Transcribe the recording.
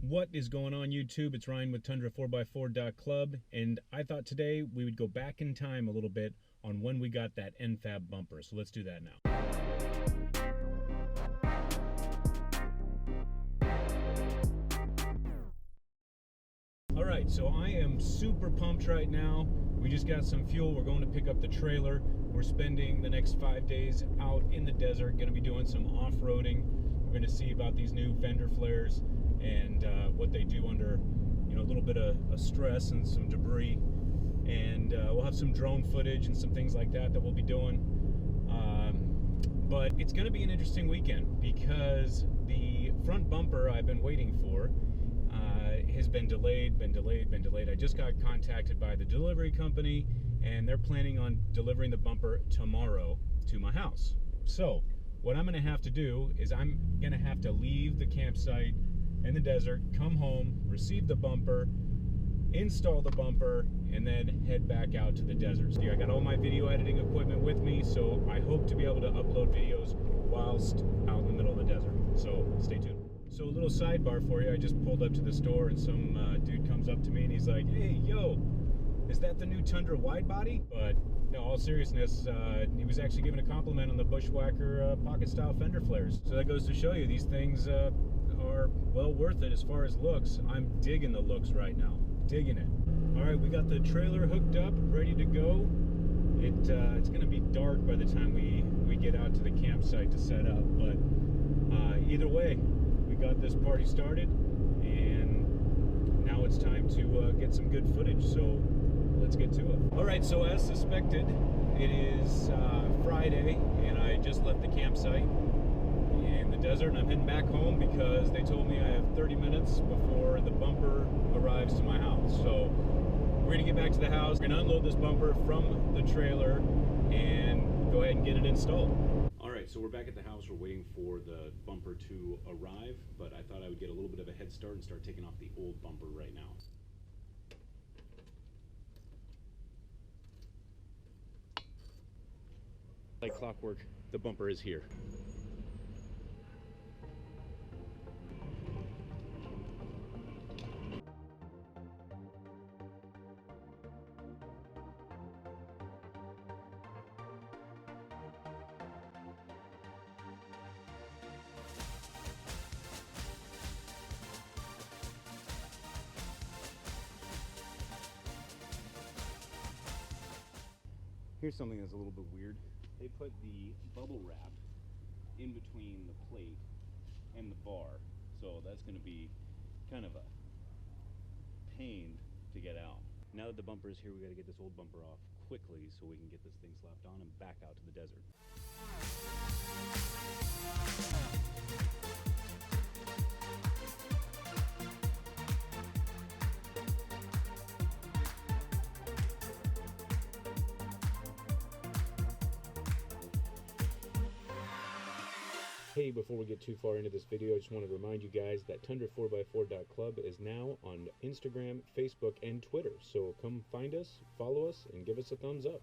What is going on YouTube? It's Ryan with Tundra 4x4.club, and I thought today we would go back in time a little bit on when we got that n-fab bumper. So let's do that now. Alright, so I am super pumped right now. We just got some fuel. We're going to pick up the trailer. We're spending the next 5 days out in the desert, going to be doing some off-roading. We're going to see about these new fender flares and what they do under, you know, a little bit of stress and some debris. And we'll have some drone footage and some things like that we'll be doing. But it's going to be an interesting weekend because the front bumper I've been waiting for has been delayed. I just got contacted by the delivery company, and they're planning on delivering the bumper tomorrow to my house. So what I'm going to have to do is I'm going to have to leave the campsite in the desert, come home, receive the bumper, install the bumper, and then head back out to the desert. So I got all my video editing equipment with me, so I hope to be able to upload videos whilst out in the middle of the desert. So stay tuned. So a little sidebar for you, I just pulled up to the store and some dude comes up to me and he's like, "Hey, yo, is that the new Tundra wide body?" But no, all seriousness, he was actually giving a compliment on the Bushwhacker pocket style fender flares. So that goes to show you these things are well worth it as far as looks. I'm digging the looks right now, digging it. All right, we got the trailer hooked up, ready to go. It's gonna be dark by the time we get out to the campsite to set up, but either way, we got this party started, and now it's time to get some good footage, so let's get to it. All right, so as suspected, it is Friday, and I just left the campsite in the desert, and I'm heading back home because they told me I have 30 minutes before the bumper arrives to my house. So we're gonna get back to the house, we're gonna unload this bumper from the trailer and go ahead and get it installed. All right, so we're back at the house. We're waiting for the bumper to arrive, but I thought I would get a little bit of a head start and start taking off the old bumper right now. Like clockwork, the bumper is here. Here's something that's a little bit weird. They put the bubble wrap in between the plate and the bar, so that's going to be kind of a pain to get out. Now that the bumper is here, we got to get this old bumper off quickly so we can get this thing slapped on and back out to the desert. Hey, before we get too far into this video, I just want to remind you guys that Tundra4x4.club is now on Instagram, Facebook, and Twitter. So come find us, follow us, and give us a thumbs up.